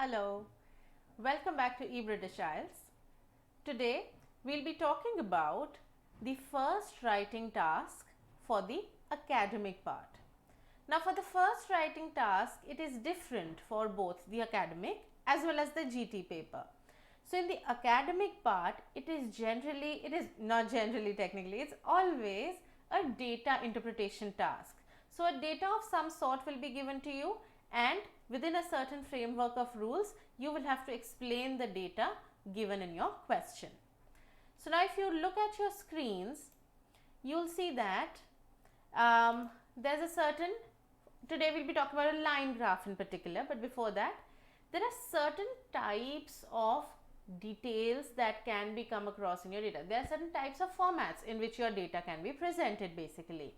Hello, welcome back to eBritish IELTS. Today we'll be talking about the first writing task for the academic part. Now for the first writing task, it is different for both the academic as well as the GT paper. So in the academic part, it is always a data interpretation task. So a data of some sort will be given to you, and within a certain framework of rules, you will have to explain the data given in your question. So now if you look at your screens, you will see that there's a certain, today we'll be talking about a line graph in particular, but before that, there are certain types of details that can be come across in your data. There are certain types of formats in which your data can be presented basically.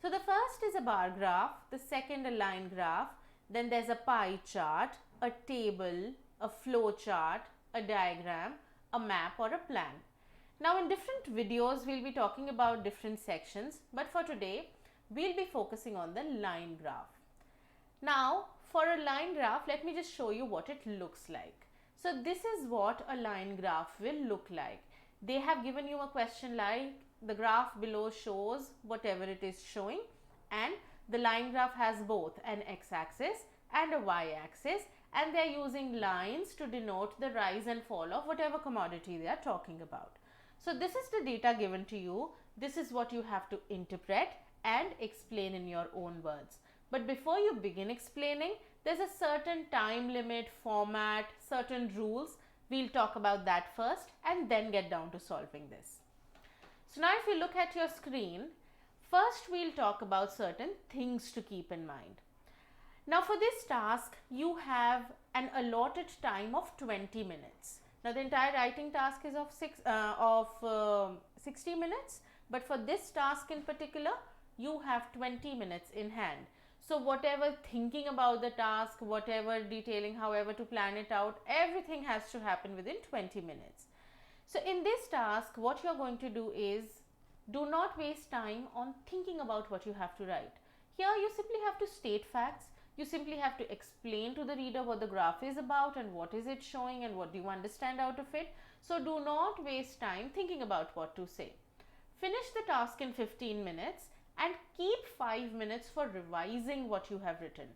So the first is a bar graph, the second a line graph, then there's a pie chart, a table, a flow chart, a diagram, a map or a plan. Now in different videos we'll be talking about different sections, but for today we'll be focusing on the line graph. Now for a line graph, let me just show you what it looks like. So this is what a line graph will look like. They have given you a question like the graph below shows whatever it is showing, and the line graph has both an x-axis and a y-axis, and they are using lines to denote the rise and fall of whatever commodity they are talking about. So this is the data given to you. This is what you have to interpret and explain in your own words. But before you begin explaining, there's a certain time limit, format, certain rules. We'll talk about that first and then get down to solving this. So now if you look at your screen, first we'll talk about certain things to keep in mind. Now for this task, you have an allotted time of 20 minutes. Now the entire writing task is of 60 minutes, but for this task in particular, you have 20 minutes in hand. So whatever thinking about the task, whatever detailing, however to plan it out, everything has to happen within 20 minutes. So in this task, what you are going to do is, do not waste time on thinking about what you have to write. Here you simply have to state facts. You simply have to explain to the reader what the graph is about and what is it showing and what do you understand out of it. So do not waste time thinking about what to say. Finish the task in 15 minutes and keep 5 minutes for revising what you have written.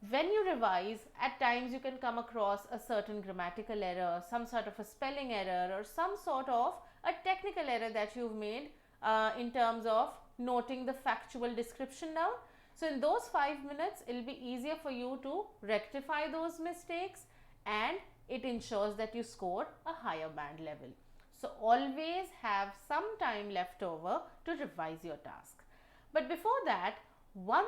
When you revise, at times you can come across a certain grammatical error, some sort of a spelling error or some sort of a technical error that you've made in terms of noting the factual description down. So in those 5 minutes, it will be easier for you to rectify those mistakes, and it ensures that you score a higher band level. So always have some time left over to revise your task. But before that, one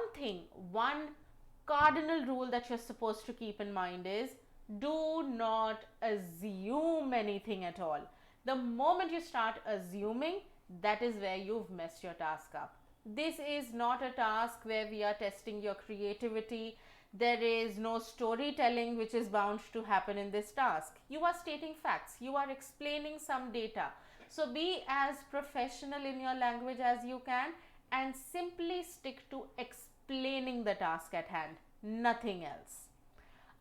cardinal rule that you're supposed to keep in mind is, do not assume anything at all. The moment you start assuming, that is where you've messed your task up. This is not a task where we are testing your creativity. There is no storytelling which is bound to happen in this task. You are stating facts. You are explaining some data. So be as professional in your language as you can and simply stick to explaining the task at hand, nothing else.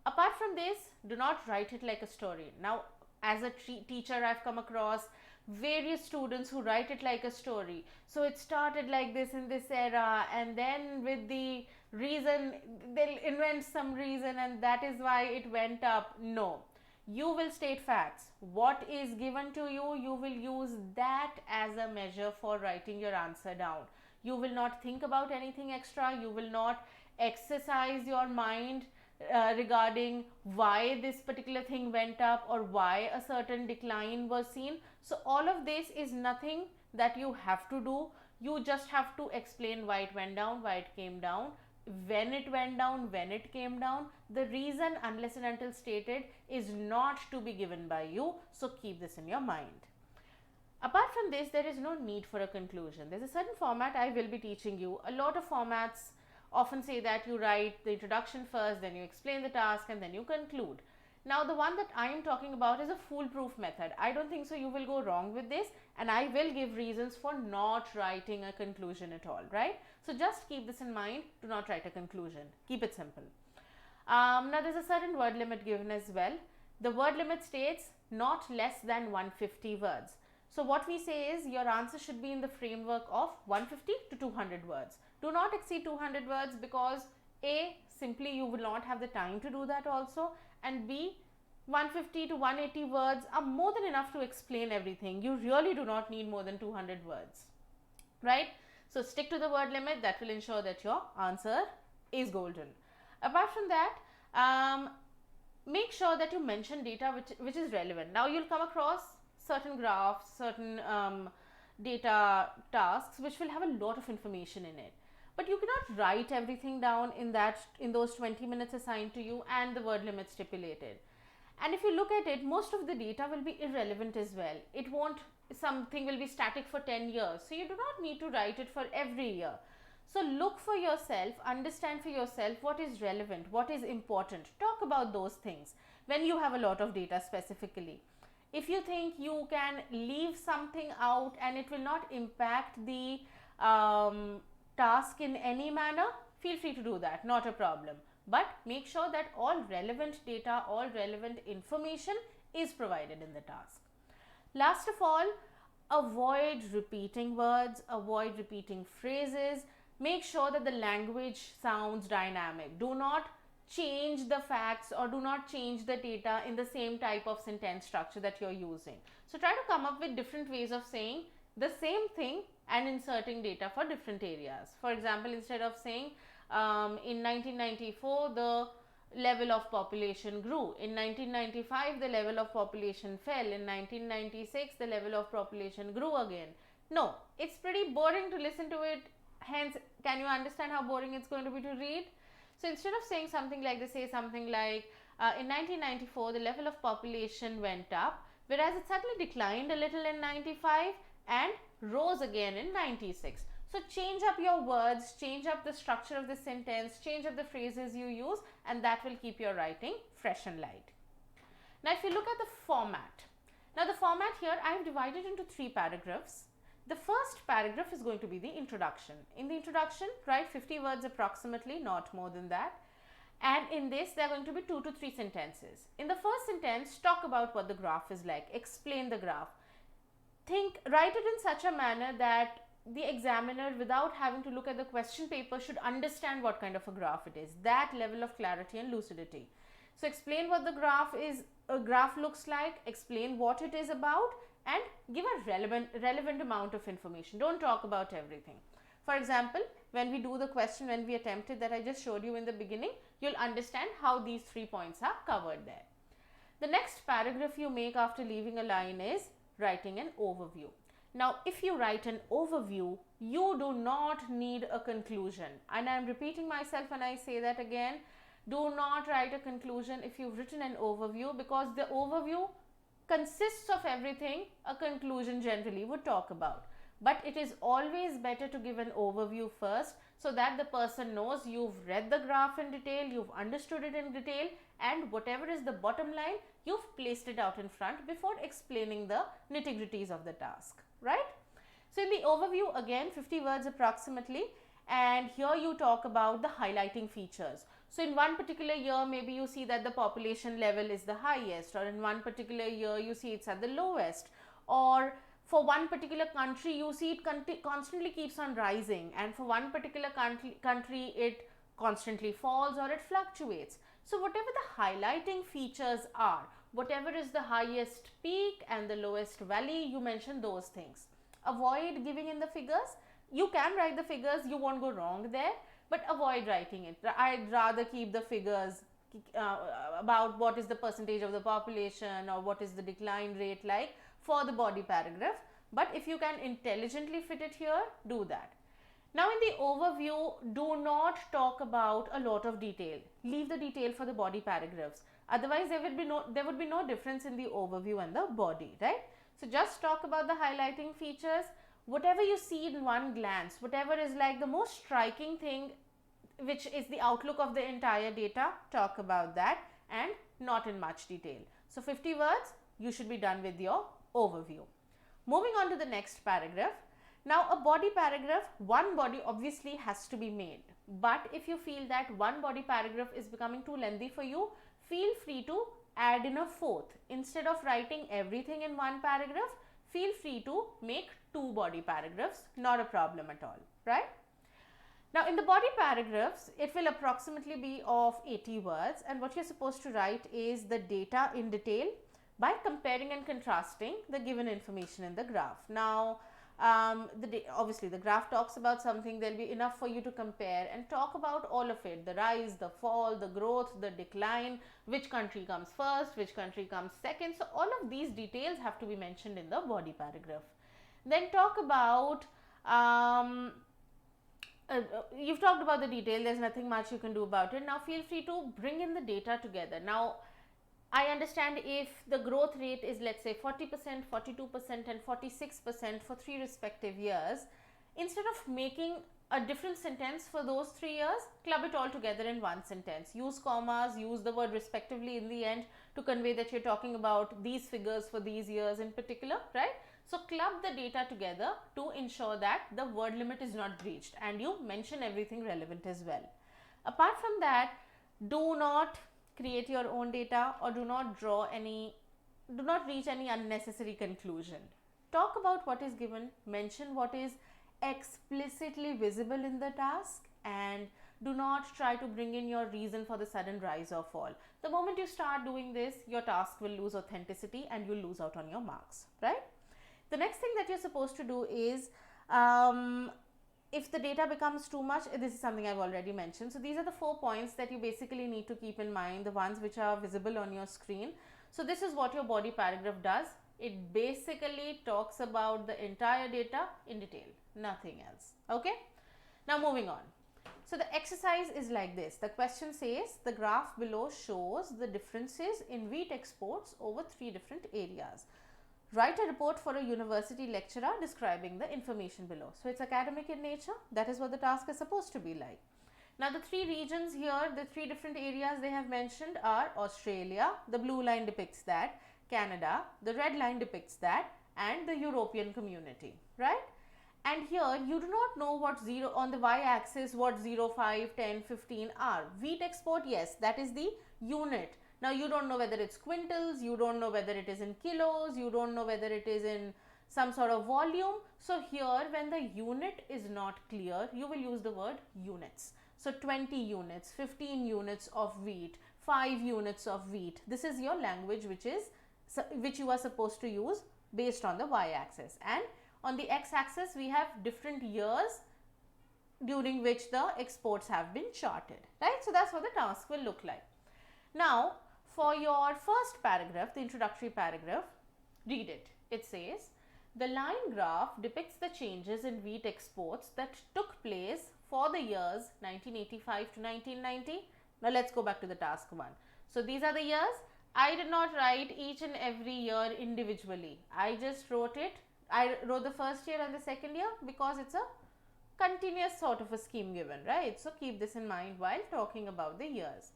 Apart from this, do not write it like a story. Now, as a teacher, I've come across various students who write it like a story. So it started like this in this era, and then with the reason, they'll invent some reason and that is why it went up. No. You will state facts. What is given to you, you will use that as a measure for writing your answer down. You will not think about anything extra. You will not exercise your mind regarding why this particular thing went up or why a certain decline was seen. So all of this is nothing that you have to do. You just have to explain why it went down, why it came down, when it went down, when it came down. The reason, unless and until stated, is not to be given by you. So keep this in your mind. Apart from this, there is no need for a conclusion. There's a certain format I will be teaching you. A lot of formats often say that you write the introduction first, then you explain the task and then you conclude. Now the one that I am talking about is a foolproof method. I don't think so you will go wrong with this, and I will give reasons for not writing a conclusion at all, right? So just keep this in mind. Do not write a conclusion. Keep it simple. Now there's a certain word limit given as well. The word limit states not less than 150 words. So what we say is your answer should be in the framework of 150 to 200 words. Do not exceed 200 words because A, simply you will not have the time to do that also, and B, 150 to 180 words are more than enough to explain everything. You really do not need more than 200 words, right? So stick to the word limit. That will ensure that your answer is golden. Apart from that, make sure that you mention data which is relevant. Now you'll come across certain graphs, certain data tasks which will have a lot of information in it, but you cannot write everything down in those 20 minutes assigned to you and the word limit stipulated. And if you look at it, most of the data will be irrelevant as well. It won't, something will be static for 10 years, so you do not need to write it for every year. So look for yourself, understand for yourself what is relevant, what is important. Talk about those things when you have a lot of data specifically. If you think you can leave something out and it will not impact the task in any manner, feel free to do that, not a problem. But make sure that all relevant data, all relevant information is provided in the task. Last of all, avoid repeating words, avoid repeating phrases. Make sure that the language sounds dynamic. Do not change the facts or do not change the data in the same type of sentence structure that you're using. So try to come up with different ways of saying the same thing and inserting data for different areas. For example, instead of saying in 1994 the level of population grew, in 1995 the level of population fell, in 1996 the level of population grew again. No, it's pretty boring to listen to it. Hence, can you understand how boring it's going to be to read? So instead of saying something like this, say something like in 1994 the level of population went up, whereas it suddenly declined a little in 95 and rose again in 96. So change up your words, change up the structure of the sentence, change up the phrases you use, and that will keep your writing fresh and light. Now if you look at the format, now the format here I have divided into 3 paragraphs. The first paragraph is going to be the introduction. In the introduction, write 50 words approximately, not more than that. And in this, there are going to be 2 to 3 sentences. In the first sentence, talk about what the graph is like. Explain the graph. Write it in such a manner that the examiner, without having to look at the question paper, should understand what kind of a graph it is. That level of clarity and lucidity. So explain what the graph looks like, explain what it is about, and give a relevant amount of information. Don't talk about everything. For example, when we do the question, when we attempt it that I just showed you in the beginning, you'll understand how these 3 points are covered there. The next paragraph you make after leaving a line is writing an overview. Now, if you write an overview, you do not need a conclusion. And I am repeating myself when I say that again. Do not write a conclusion if you've written an overview, because the overview consists of everything a conclusion generally would talk about. But it is always better to give an overview first, so that the person knows you've read the graph in detail, you've understood it in detail, and whatever is the bottom line, you've placed it out in front before explaining the nitty-gritties of the task, right? So in the overview, again 50 words approximately, and here you talk about the highlighting features. So in one particular year, maybe you see that the population level is the highest, or in one particular year you see it's at the lowest, or for one particular country you see it constantly keeps on rising, and for one particular country it constantly falls or it fluctuates. So whatever the highlighting features are, whatever is the highest peak and the lowest valley, you mention those things. Avoid giving in the figures. You can write the figures, you won't go wrong there, but avoid writing it. I'd rather keep the figures about what is the percentage of the population or what is the decline rate like for the body paragraph. But if you can intelligently fit it here, do that. Now in the overview, do not talk about a lot of detail. Leave the detail for the body paragraphs. Otherwise, there would be no difference in the overview and the body, right? So just talk about the highlighting features. Whatever you see in one glance, whatever is like the most striking thing, which is the outlook of the entire data, talk about that, and not in much detail. So 50 words, you should be done with your overview. Moving on to the next paragraph. Now a body paragraph, one body obviously has to be made. But if you feel that one body paragraph is becoming too lengthy for you, feel free to add in a fourth. Instead of writing everything in one paragraph, feel free to make two body paragraphs, not a problem at all, right? Now, in the body paragraphs, it will approximately be of 80 words, and what you're supposed to write is the data in detail by comparing and contrasting the given information in the graph. Now, obviously the graph talks about something, there will be enough for you to compare and talk about all of it, the rise, the fall, the growth, the decline, which country comes first, which country comes second. So, all of these details have to be mentioned in the body paragraph. Then talk about, you've talked about the detail, there's nothing much you can do about it. Now, feel free to bring in the data together. Now, I understand if the growth rate is, let's say, 40%, 42% and 46% for 3 respective years, instead of making a different sentence for those 3 years, club it all together in one sentence. Use commas, use the word respectively in the end to convey that you're talking about these figures for these years in particular, right? So, club the data together to ensure that the word limit is not breached, and you mention everything relevant as well. Apart from that, do not create your own data or do not reach any unnecessary conclusion. Talk about what is given, mention what is explicitly visible in the task, and do not try to bring in your reason for the sudden rise or fall. The moment you start doing this, your task will lose authenticity and you'll lose out on your marks, right? The next thing that you're supposed to do is, if the data becomes too much, this is something I've already mentioned. So, these are the 4 points that you basically need to keep in mind, the ones which are visible on your screen. So, this is what your body paragraph does. It basically talks about the entire data in detail, nothing else. Okay. Now, moving on. So, the exercise is like this. The question says the graph below shows the differences in wheat exports over 3 different areas. Write a report for a university lecturer describing the information below. So, it's academic in nature. That is what the task is supposed to be like. Now, the 3 regions here, the 3 different areas they have mentioned are Australia, the blue line depicts that, Canada, the red line depicts that, and the European community, right? And here you do not know what 0 on the y-axis, what 0, 5, 10, 15 are. Wheat export, yes, that is the unit. Now, you don't know whether it's quintals, you don't know whether it is in kilos, you don't know whether it is in some sort of volume. So, here when the unit is not clear, you will use the word units. So, 20 units, 15 units of wheat, 5 units of wheat. This is your language which you are supposed to use based on the y-axis. And on the x-axis, we have different years during which the exports have been charted, right? So, that's what the task will look like. Now, for your first paragraph, the introductory paragraph, read it. It says, the line graph depicts the changes in wheat exports that took place for the years 1985 to 1990. Now, let's go back to the task 1. So, these are the years. I did not write each and every year individually. I just wrote it. I wrote the first year and the second year because it's a continuous sort of a scheme given, right? So, keep this in mind while talking about the years.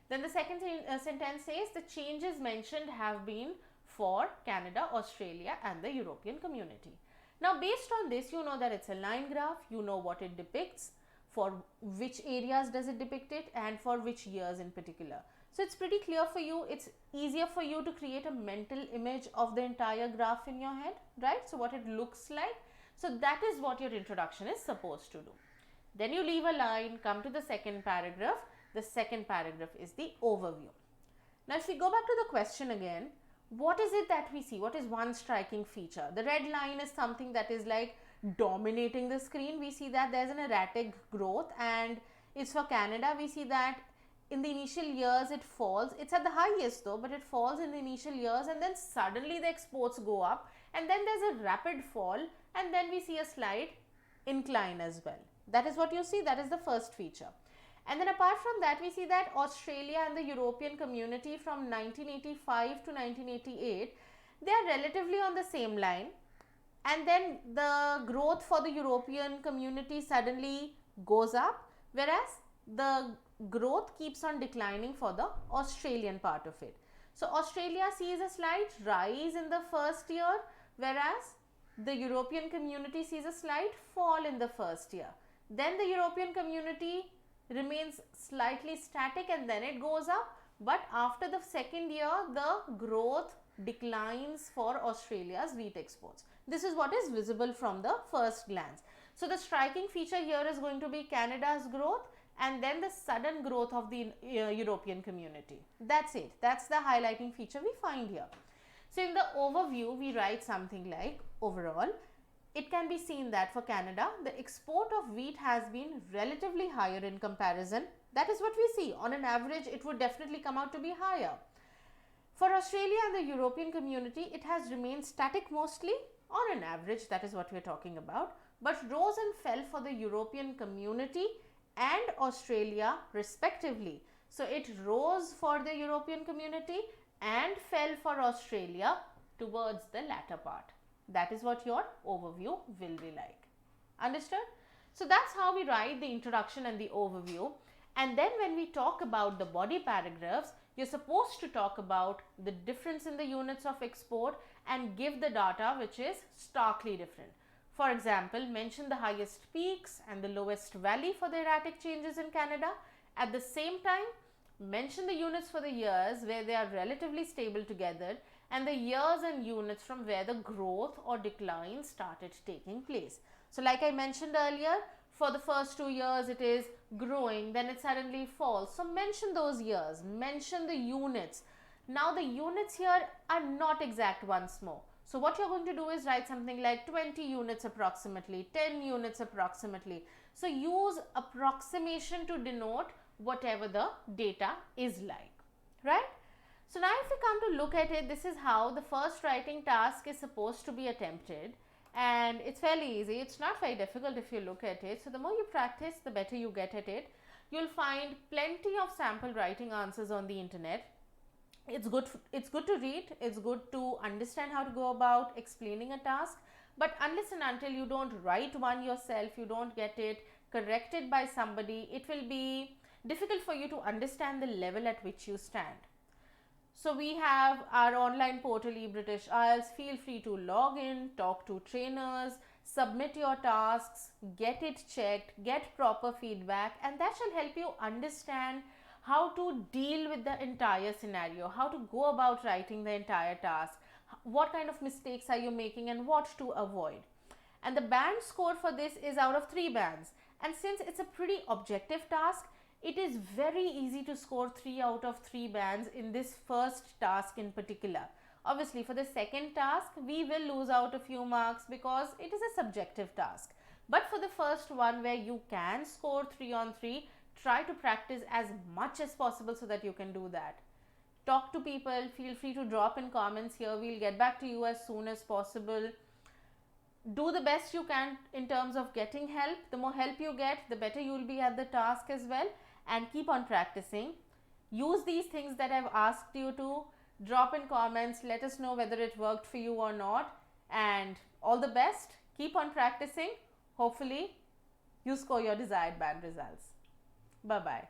Then the second sentence says the changes mentioned have been for Canada, Australia and the European community. Now, based on this, you know that it's a line graph, you know what it depicts, for which areas does it depict it, and for which years in particular. So, it's pretty clear for you, it's easier for you to create a mental image of the entire graph in your head, right? So, what it looks like. So, that is what your introduction is supposed to do. Then you leave a line, come to the second paragraph. The second paragraph is the overview. Now, if we go back to the question again, what is it that we see? What is one striking feature? The red line is something that is like dominating the screen. We see that there's an erratic growth, and it's for Canada. We see that in the initial years it falls. It's at the highest though, but it falls in the initial years, and then suddenly the exports go up, and then there's a rapid fall, and then we see a slight incline as well. That is what you see. That is the first feature. And then apart from that, we see that Australia and the European community from 1985 to 1988, they are relatively on the same line, and then the growth for the European community suddenly goes up, whereas the growth keeps on declining for the Australian part of it. So, Australia sees a slight rise in the first year, whereas the European community sees a slight fall in the first year. Then the European community remains slightly static and then it goes up. But after the second year, the growth declines for Australia's wheat exports. This is what is visible from the first glance. So the striking feature here is going to be Canada's growth and then the sudden growth of the European community. That's it. That's the highlighting feature we find here. So in the overview, we write something like, overall, it can be seen that for Canada, the export of wheat has been relatively higher in comparison. That is what we see. On an average, it would definitely come out to be higher. For Australia and the European community, it has remained static mostly. On an average, that is what we are talking about. But rose and fell for the European community and Australia respectively. So it rose for the European community and fell for Australia towards the latter part. That is what your overview will be like. Understood? So that's how we write the introduction and the overview. And then when we talk about the body paragraphs, you're supposed to talk about the difference in the units of export and give the data which is starkly different. For example, mention the highest peaks and the lowest valley for the erratic changes in Canada. At the same time, mention the units for the years where they are relatively stable together and the years and units from where the growth or decline started taking place. So like I mentioned earlier, for the first 2 years it is growing, then it suddenly falls. So mention those years, mention the units. Now the units here are not exact once more. So what you're going to do is write something like 20 units approximately, 10 units approximately. So use approximation to denote whatever the data is like, right? So now if we come to look at it, this is how the first writing task is supposed to be attempted, and it's fairly easy. It's not very difficult if you look at it. So the more you practice, the better you get at it. You'll find plenty of sample writing answers on the internet. It's good to read, it's good to understand how to go about explaining a task, but unless and until you don't write one yourself, you don't get it corrected by somebody, it will be difficult for you to understand the level at which you stand. So we have our online portal eBritish IELTS. Feel free to log in, talk to trainers, submit your tasks, get it checked, get proper feedback, and that shall help you understand how to deal with the entire scenario, how to go about writing the entire task, what kind of mistakes are you making and what to avoid. And the band score for this is out of 3 bands. And since it's a pretty objective task, it is very easy to score 3 out of 3 bands in this first task in particular. Obviously, for the second task, we will lose out a few marks because it is a subjective task. But for the first one where you can score 3 on 3, try to practice as much as possible so that you can do that. Talk to people, feel free to drop in comments here. We'll get back to you as soon as possible. Do the best you can in terms of getting help. The more help you get, the better you will be at the task as well. And keep on practicing. Use these things that I've asked you to. Drop in comments. Let us know whether it worked for you or not. And all the best. Keep on practicing. Hopefully, you score your desired band results. Bye-bye.